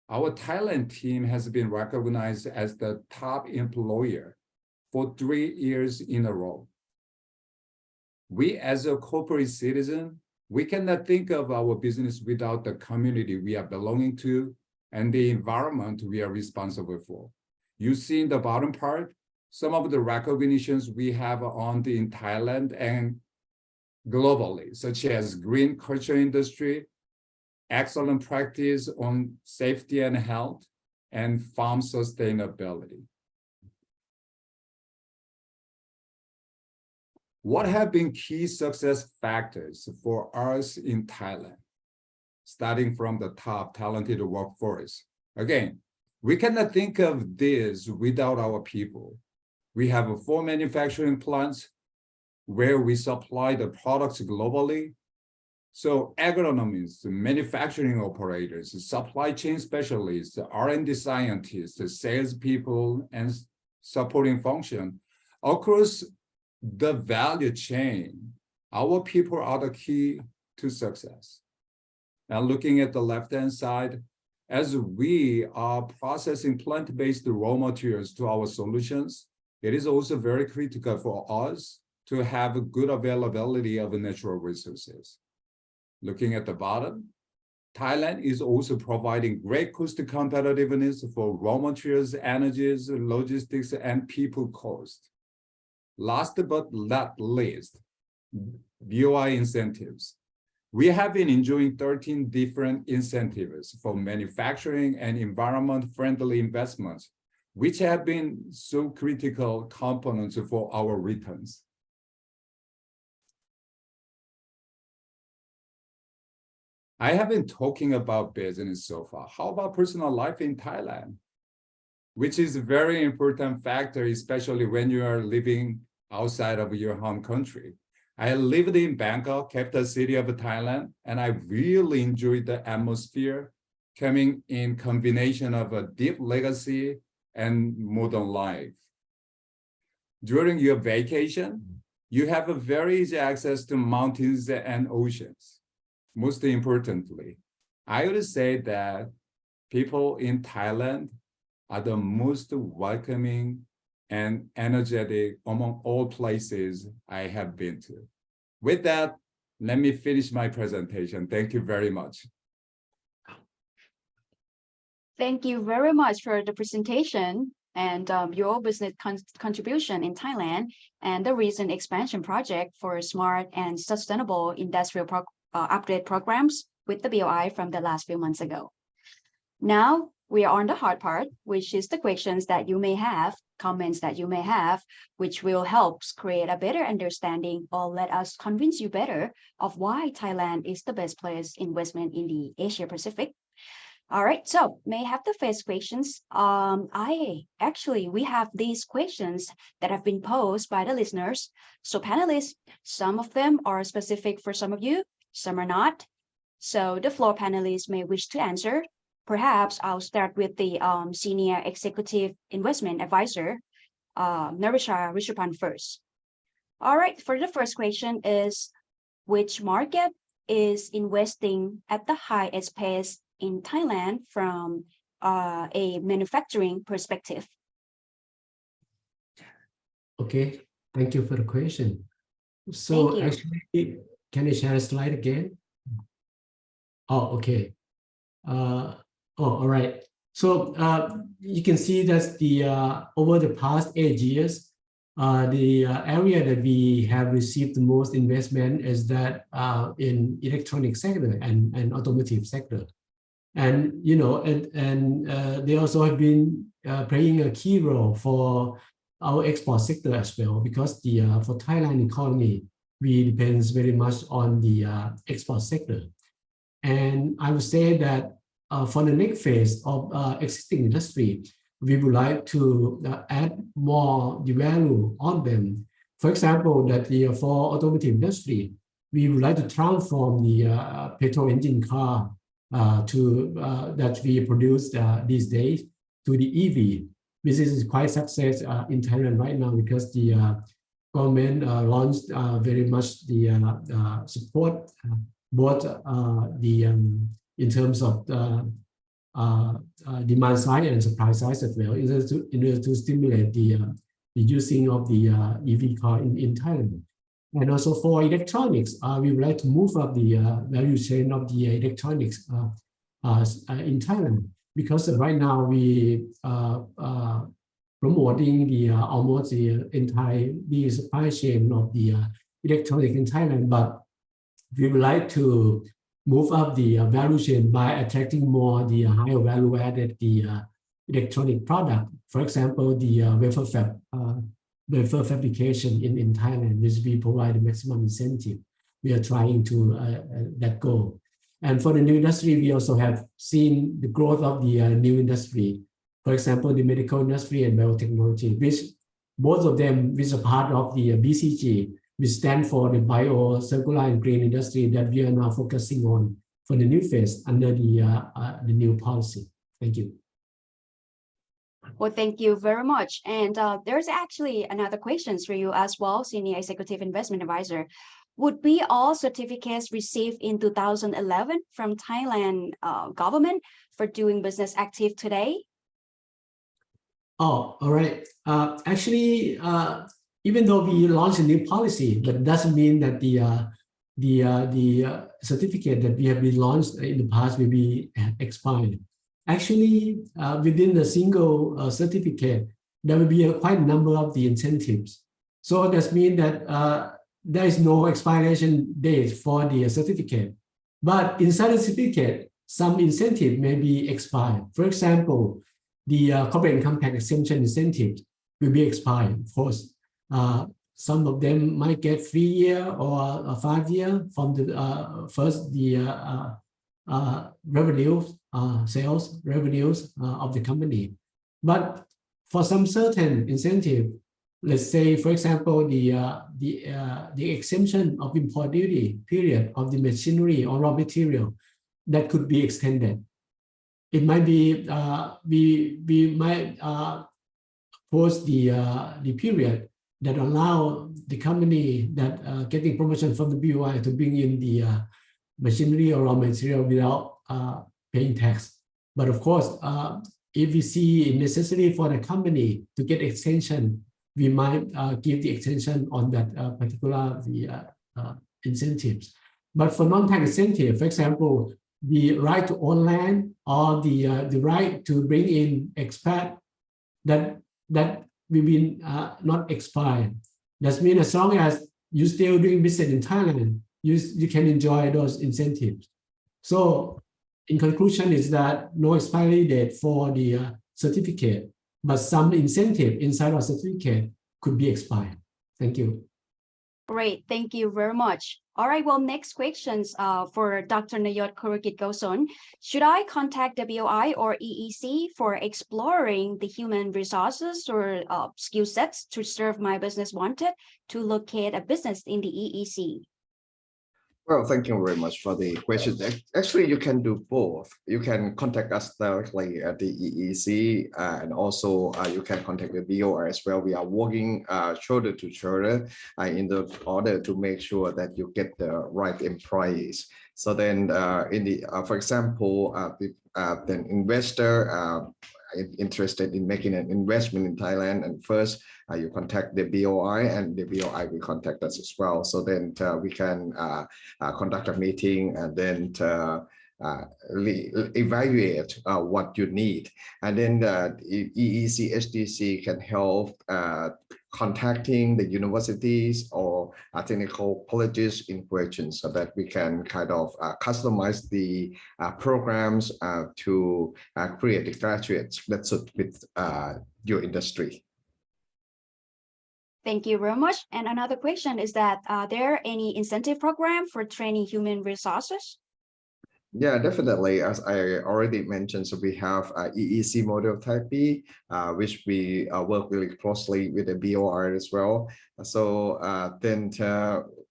Speaker 5: our Thailand team has been recognized as the top employer for 3 years in a row. We, as a corporate citizen, we cannot think of our business without the community we are belonging to and the environment we are responsible for. You see in the bottom part, some of the recognitions we have in Thailand and globally, such as green culture industry, excellent practice on safety and health, and farm sustainability. what have been key success factors for us in Thailand? Starting from the top, talented workforce. Again, we cannot think of this without our people. We have 4 manufacturing plants where we supply the products globally. So agronomists, manufacturing operators, supply chain specialists, R&D scientists, salespeople, and supporting function. Across the value chain, our people are the key to success. Now looking at the left-hand side, as we are processing plant-based raw materials to our solutions, it is also very critical for us to have a good availability of natural resources. Looking at the bottom, Thailand is also providing great cost competitiveness for raw materials, energies, logistics, and people cost. Last but not least, BOI incentives. We have been enjoying 13 different incentives for manufacturing and environment-friendly investments, which have been so critical components for our returns. I have been talking about business so far. How about personal life in Thailand? Which is a very important factor, especially when you are living outside of your home country. I lived in Bangkok, capital city of Thailand, and I really enjoyed the atmosphere coming in combination of a deep legacy and modern life. During your vacation, you have a very easy access to mountains and oceans. Most importantly, I would say that people in Thailand are the most welcoming and energetic among all places I have been to. With that, let me finish my presentation. Thank you very much.
Speaker 1: Thank you very much for the presentation and your business contribution in Thailand and the recent expansion project for smart and sustainable industrial upgrade programs with the BOI from the last few months ago. Now we are on the hard part, which is the questions that you may have, comments that you may have, which will help create a better understanding or let us convince you better of why Thailand is the best place investment in the Asia Pacific. All right, so may I have the first questions? We have these questions that have been posed by the listeners. So panelists, some of them are specific for some of you, some are not. So the floor panelists may wish to answer. Perhaps I'll start with the Senior Executive Investment Advisor, Narisha Rishapan first. All right, for the first question is, which market is investing at the highest pace in Thailand from a manufacturing perspective?
Speaker 3: Okay, thank you for the question. So actually, can I share a slide again? Oh, okay. All right. So you can see that over the past 8 years, the area that we have received the most investment is that in electronic sector and automotive sector. And they also have been playing a key role for our export sector as well, because for Thailand economy, we depends very much on the export sector. And I would say that for the next phase of existing industry, we would like to add more the value on them. For example, that for automotive industry, we would like to transform the petrol engine car that we produce these days to the EV. This is quite success in Thailand right now, because the government launched very much the support both in terms of demand side and supply side as well, in order to stimulate the using of the EV car in Thailand. And also for electronics, we would like to move up the value chain of the electronics in Thailand, because right now we promoting the almost the entire supply chain of the electronic in Thailand, but we would like to move up the value chain by attracting more the higher value added the electronic product. For example, the wafer fab wafer fabrication in Thailand, which we provide the maximum incentive. We are trying to that goal. And for the new industry, we also have seen the growth of the new industry. For example, the medical industry and biotechnology, which both of them, which are part of the BCG, which stand for the bio, circular, and green industry that we are now focusing on for the new phase under the new policy. Thank you.
Speaker 1: Well, thank you very much. And there's actually another question for you as well, Senior Executive Investment Advisor. Would be all certificates received in 2011 from Thailand government for doing business active today?
Speaker 3: Oh, all right. Actually, even though we launched a new policy, but it doesn't mean that the certificate that we have been launched in the past will be expired. Actually, within a single certificate, there will be quite a number of the incentives. So that means that there is no expiration date for the certificate. But inside the certificate, some incentive may be expired. For example, the corporate income tax exemption incentive will be expired. Of course, some of them might get 3 year or 5 year from the first revenues, sales revenues of the company. But for some certain incentive, let's say, for example, the exemption of import duty period of the machinery or raw material, that could be extended. It might be we might post the period that allow the company that getting permission from the BOI to bring in the machinery or raw material without paying tax. But of course, if we see a necessity for the company to get extension, we might give the extension on that particular incentives. But for non-tax incentive, for example, the right to own land or the right to bring in expat, that will be not expired. That means as long as you still doing business in Thailand, you can enjoy those incentives. So in conclusion is that no expiry date for the certificate, but some incentive inside our certificate could be expired. Thank you.
Speaker 1: Great, thank you very much. All right, well, next questions for Dr. Nayot Kurukit Goson. Should I contact the BOI or EEC for exploring the human resources or skill sets to serve my business wanted to locate a business in the EEC?
Speaker 4: Well, thank you very much for the question. Actually, you can do both. You can contact us directly at the EEC, and also you can contact the BOI as well. We are working shoulder to shoulder in order to make sure that you get the right employees. So then, for example, the investor interested in making an investment in Thailand, and first you contact the BOI, and the BOI will contact us as well. So then we can conduct a meeting and then evaluate what you need, and then EEC SDC can help contacting the universities or technical colleges in question, so that we can kind of customize the programs to create the graduates that suit with your industry.
Speaker 1: Thank you very much. And another question is that, are there any incentive program for training human resources?
Speaker 4: Yeah, definitely. As I already mentioned, so we have EEC model type B, which we work really closely with the BOR as well. So then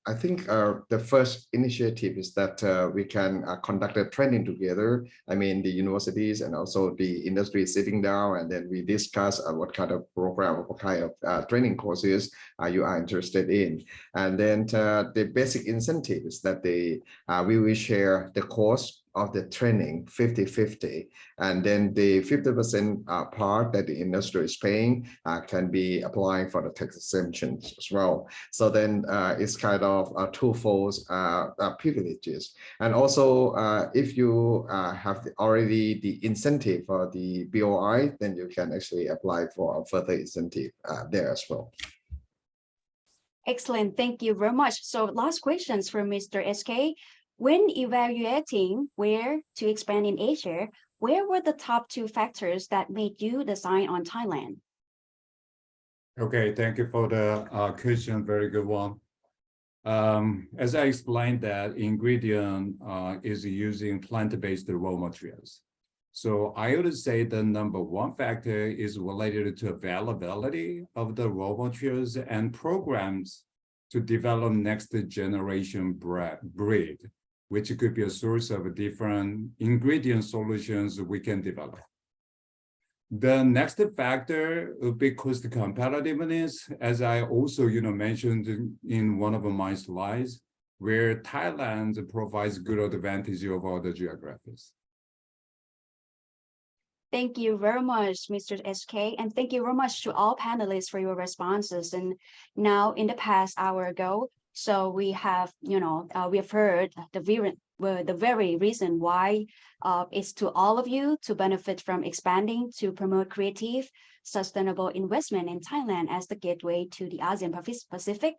Speaker 4: I think the first initiative is that we can conduct a training together. I mean, the universities and also the industry sitting down, and then we discuss what kind of program, what kind of training courses you are interested in. And then the basic incentive is that we will share the cost of the training 50-50, and then the 50% part that the industry is paying can be applying for the tax exemptions as well. So then it's kind of twofold privileges. And also if you have already the incentive for the BOI, then you can actually apply for a further incentive there as well.
Speaker 1: Excellent, thank you very much. So last questions from Mr. SK. When evaluating where to expand in Asia, where were the top 2 factors that made you decide on Thailand?
Speaker 5: Okay, thank you for the question. Very good one. As I explained, that ingredient is using plant-based raw materials. So I would say the number one factor is related to availability of the raw materials and programs to develop next generation breed, which could be a source of different ingredient solutions we can develop. The next factor would be cost competitiveness, as I also mentioned in one of my slides, where Thailand provides good advantage over other geographies.
Speaker 1: Thank you very much, Mr. SK, and thank you very much to all panelists for your responses. And now, in the past hour ago, so we have, we have heard the very reason why it's to all of you to benefit from expanding to promote creative, sustainable investment in Thailand as the gateway to the ASEAN Pacific.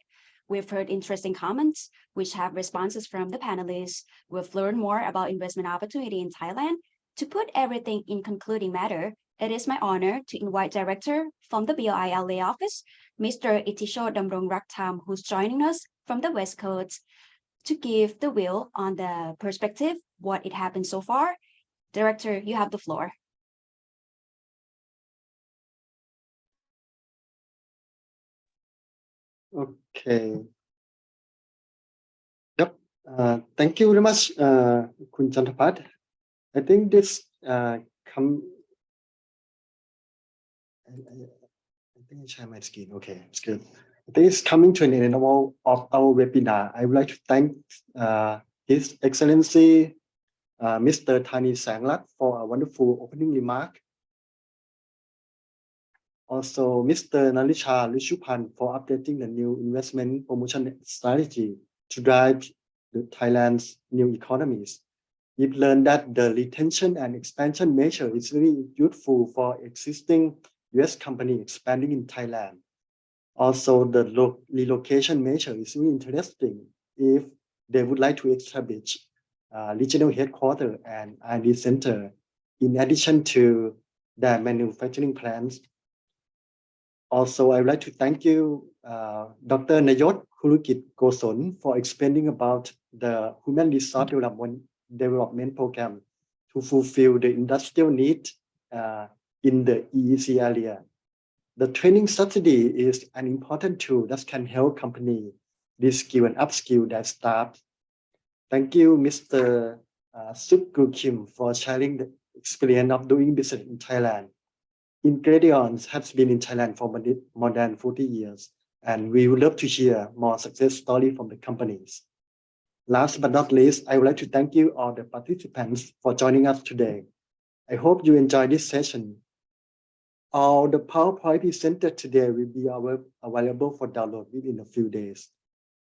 Speaker 1: We've heard interesting comments, which have responses from the panelists. We've learned more about investment opportunity in Thailand. To put everything in concluding matter, it is my honor to invite Director from the BOI LA office, Mr. Itisho Damrong Raktam, who's joining us from the West Coast, to give the view on the perspective, what it happened so far. Director, you have the floor.
Speaker 6: Okay. Yep. Thank you very much, Kun Chantapat. I think this I think I share my screen. Okay, it's good. I think it's coming to an end of our webinar. I would like to thank His Excellency Mr. Thani Sanglat for a wonderful opening remark. Also, Mr. Nalisha Lishupan for updating the new investment promotion strategy to drive Thailand's new economies. We've learned that the retention and expansion measure is very useful for existing US company expanding in Thailand. Also, the relocation measure is really interesting if they would like to establish regional headquarters and R&D center in addition to their manufacturing plants. Also, I would like to thank you, Dr. Nayot Kurukit Goson, for explaining about the Human Resource Development Program to fulfill the industrial need in the EEC area. The training subsidy is an important tool that can help companies reskill and upskill their staff. Thank you, Mr. Sukgu Kim, for sharing the experience of doing business in Thailand. Ingredients has been in Thailand for more than 40 years, and we would love to hear more success stories from the companies. Last but not least, I would like to thank you all the participants for joining us today. I hope you enjoyed this session. All the PowerPoint presented today will be available for download within a few days.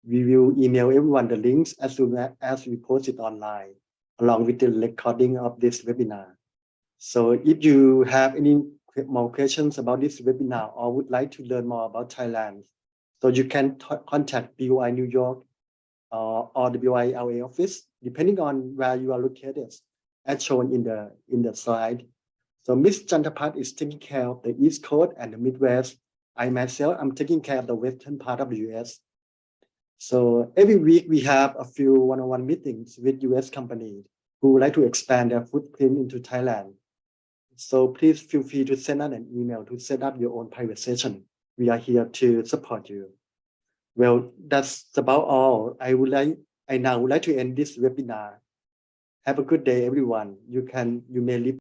Speaker 6: We will email everyone the links as soon as we post it online, along with the recording of this webinar. So if you have any more questions about this webinar or would like to learn more about Thailand, so you can contact BOI New York or the BOI LA office, depending on where you are located, as shown in the slide. So Ms. Chantapat is taking care of the East Coast and the Midwest. I myself, I'm taking care of the western part of the US. So every week we have a few one-on-one meetings with US companies who would like to expand their footprint into Thailand. So please feel free to send us an email to set up your own private session. We are here to support you. Well, that's about all. I now would like to end this webinar. Have a good day, everyone. You may leave